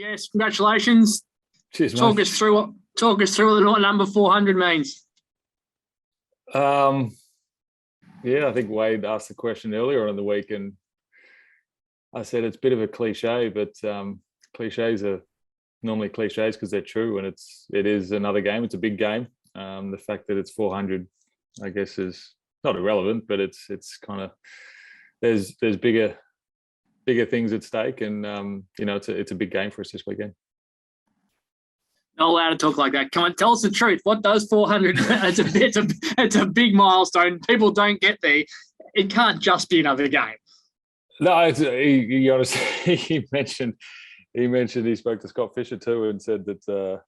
Jess, congratulations. Cheers, talk mate. us through what the number 400 means. Yeah, I think Wade asked the question earlier on in the week, and I said it's a bit of a cliche, but cliches are normally cliches because they're true, and it is another game. It's a big game. The fact that it's 400, I guess, is not irrelevant, but it's kind of there's bigger things at stake, and it's a big game for us this weekend. Not allowed to talk like that. Come on, tell us the truth. What does 400? It's a big milestone. People don't get there. It can't just be another game. No, he honestly he mentioned he spoke to Scott Fisher too and said that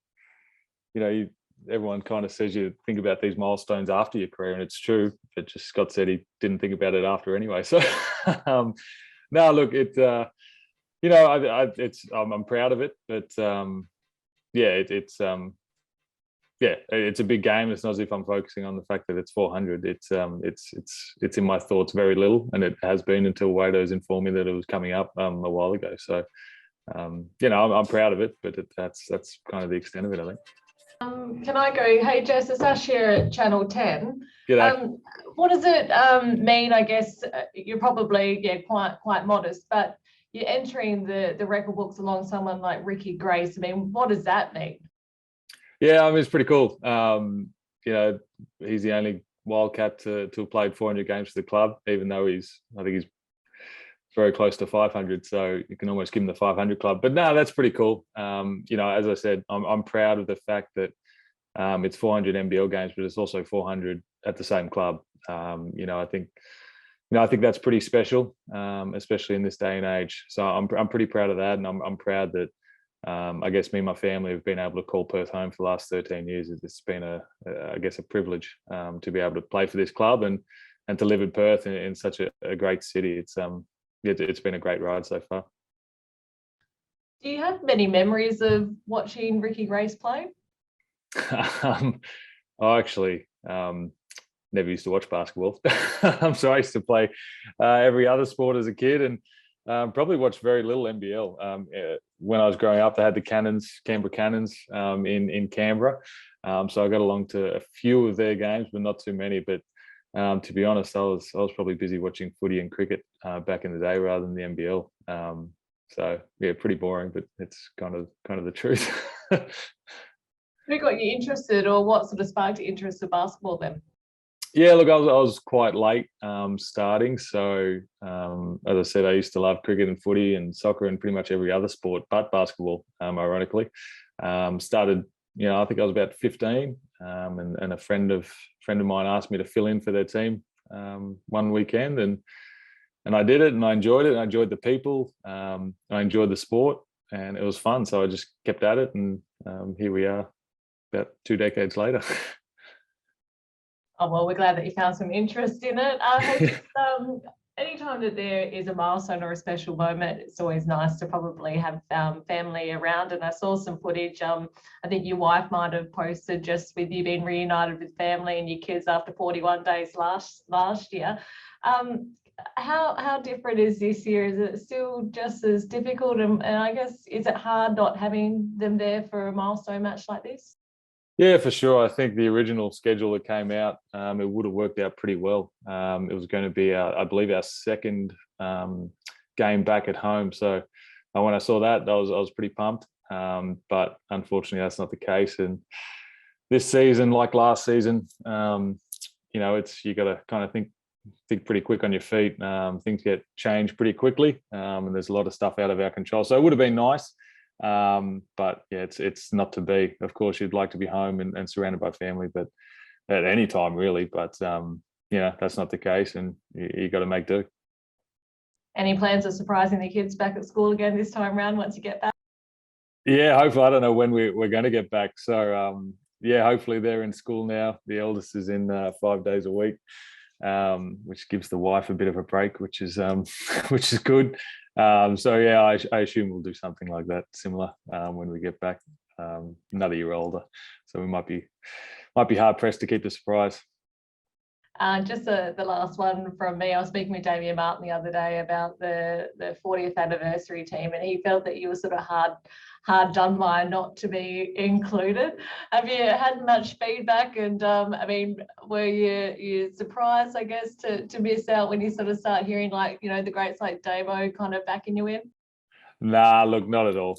everyone kind of says you think about these milestones after your career, and it's true. But just Scott said he didn't think about it after anyway. So no, look, I'm proud of it, but it's a big game. It's not as if I'm focusing on the fact that it's 400. It's in my thoughts very little, and it has been until Wado's informed me that it was coming up a while ago. So I'm proud of it, but that's kind of the extent of it, I think. Can I go? Hey Jess, it's Ash here at Channel 10. G'day. What does it mean? I guess you're probably quite modest, but you're entering the record books along someone like Ricky Grace. I mean, what does that mean? Yeah, I mean, it's pretty cool. He's the only Wildcat to have played 400 games for the club, even though I think he's very close to 500. So you can almost give him the 500 club. But no, that's pretty cool. As I said, I'm proud of the fact that it's 400 NBL games, but it's also 400 at the same club. I think that's pretty special, especially in this day and age. So I'm pretty proud of that, and I'm proud that I guess me and my family have been able to call Perth home for the last 13 years. It's been a privilege to be able to play for this club and to live in Perth in such a great city. It's been a great ride so far. Do you have many memories of watching Ricky Grace play? I actually never used to watch basketball. So I used to play every other sport as a kid, and probably watched very little NBL. When I was growing up, they had the Canberra Cannons in Canberra. So I got along to a few of their games, but not too many. But to be honest, I was probably busy watching footy and cricket back in the day rather than the NBL. So yeah, pretty boring, but it's kind of the truth. Who got you interested, or what sort of sparked your interest in basketball then? Yeah, look, I was quite late starting. So as I said, I used to love cricket and footy and soccer and pretty much every other sport but basketball, ironically. Started, I think I was about 15, and a friend of mine asked me to fill in for their team one weekend, and I did it, and I enjoyed it. I enjoyed the people. I enjoyed the sport, and it was fun. So I just kept at it, and here we are about 2 decades later. Oh, well, we're glad that you found some interest in it. Anytime that there is a milestone or a special moment, it's always nice to probably have family around. And I saw some footage. I think your wife might have posted just with you being reunited with family and your kids after 41 days last year. How different is this year? Is it still just as difficult? And I guess, is it hard not having them there for a milestone match like this? Yeah, for sure. I think the original schedule that came out, it would have worked out pretty well. It was going to be, I believe, our second game back at home. So when I saw that, I was pretty pumped. But unfortunately, that's not the case. And this season, like last season, you got to kind of think pretty quick on your feet. Things get changed pretty quickly, and there's a lot of stuff out of our control. So it would have been nice. But yeah, it's not to be. Of course, you'd like to be home and surrounded by family, but at any time really. But that's not the case, and you got to make do. Any plans of surprising the kids back at school again this time around once you get back? Yeah, hopefully. I don't know when we're going to get back. So hopefully they're in school now. The eldest is in 5 days a week, which gives the wife a bit of a break, which is good. I assume we'll do something like that, similar, when we get back. Another year older, so we might be hard pressed to keep the surprise. Just the last one from me. I was speaking with Damien Martin the other day about the 40th anniversary team, and he felt that you were sort of hard done by not to be included. Have you had much feedback? And I mean, were you surprised, I guess, to miss out when you sort of start hearing, like, you know, the greats like Damo kind of backing you in? Nah, look, not at all.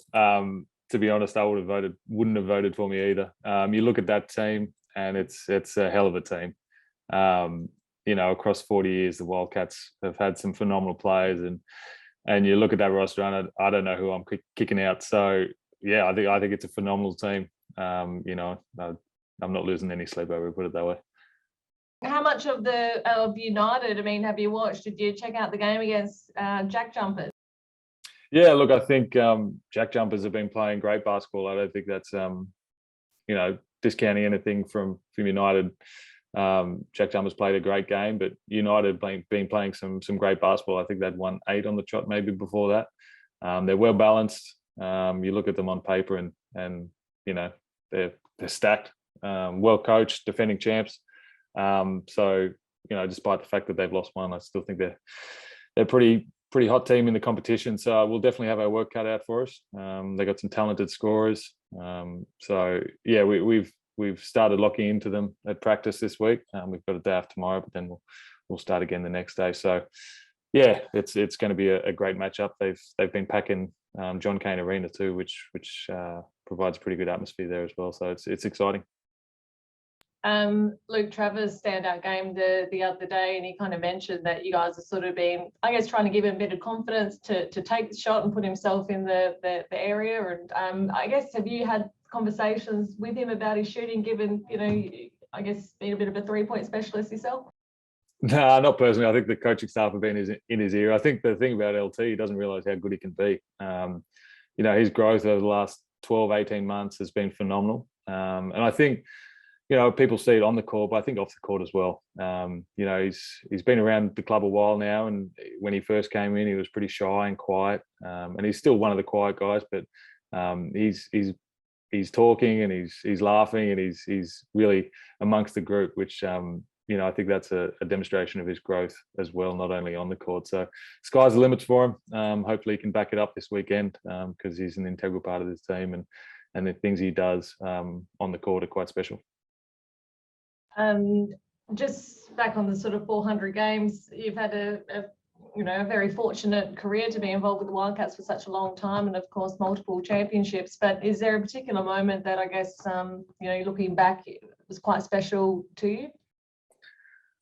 To be honest, I wouldn't have voted for me either. You look at that team, and it's a hell of a team. You know, across 40 years, the Wildcats have had some phenomenal players, and you look at that roster, and I don't know who I'm kicking out. So yeah, I think it's a phenomenal team. You know, I'm not losing any sleep over it, put it that way. How much of United, I mean, have you watched? Did you check out the game against Jack Jumpers? Yeah, look, I think Jack Jumpers have been playing great basketball. I don't think that's you know, discounting anything from United. Jack Jumpers played a great game, but United been playing some great basketball. I think they'd won 8 on the trot maybe before that. They're well balanced. You look at them on paper, and you know, they're stacked. Well coached, defending champs. So you know, despite the fact that they've lost one, I still think they're pretty hot team in the competition. So we'll definitely have our work cut out for us. They got some talented scorers. So yeah, we've started locking into them at practice this week. We've got a day off tomorrow, but then we'll start again the next day. So yeah, it's going to be a great matchup. They've been packing John Cain Arena too, which provides a pretty good atmosphere there as well. So it's exciting. Luke Travers' standout game the other day, and he kind of mentioned that you guys are sort of been, I guess, trying to give him a bit of confidence to take the shot and put himself in the area. And I guess, have you had conversations with him about his shooting, given, you know, I guess, being a bit of a 3-point specialist yourself? No, not personally. I think the coaching staff have been in his ear. I think the thing about LT, he doesn't realise how good he can be. You know, his growth over the last 12, 18 months has been phenomenal. And I think, you know, people see it on the court, but I think off the court as well. You know, he's been around the club a while now, and when he first came in, he was pretty shy and quiet. And he's still one of the quiet guys, but he's talking, and he's laughing, and he's really amongst the group, which you know, I think that's a demonstration of his growth as well, not only on the court. So sky's the limits for him. Hopefully he can back it up this weekend, because he's an integral part of this team, and the things he does on the court are quite special. Just back on the sort of 400 games, you've had a very fortunate career to be involved with the Wildcats for such a long time, and of course multiple championships. But is there a particular moment that, I guess, you know, looking back, it was quite special to you?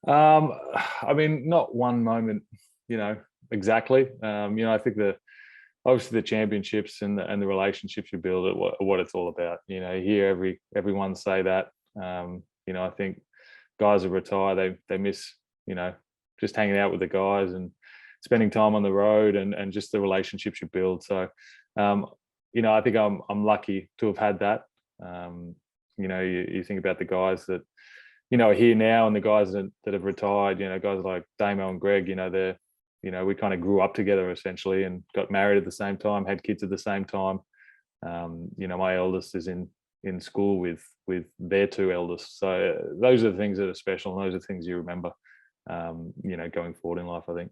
I mean, not one moment, you know, exactly. You know, I think obviously the championships and the relationships you build are what it's all about. You know, you hear everyone say that. You know, I think guys who retire, they miss, you know, just hanging out with the guys and spending time on the road, and just the relationships you build. So, you know, I think I'm lucky to have had that. You know, you think about the guys that, you know, are here now, and the guys that have retired, you know, guys like Damo and Greg, you know, we kind of grew up together essentially, and got married at the same time, had kids at the same time. You know, my eldest is in school with their 2 eldest. So those are the things that are special, and those are the things you remember, you know, going forward in life, I think.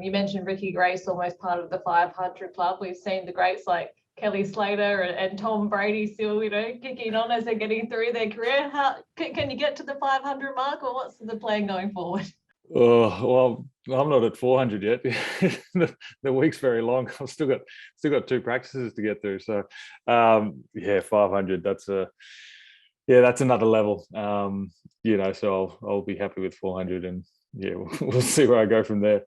You mentioned Ricky Grace, almost part of the 500 club. We've seen the greats like Kelly Slater and Tom Brady still, you know, kicking on as they're getting through their career. How can you get to the 500 mark, or what's the plan going forward? Oh, well, I'm not at 400 yet. The week's very long. I've still got 2 practices to get through. So, yeah, 500. That's another level. You know, so I'll be happy with 400, and yeah, we'll see where I go from there.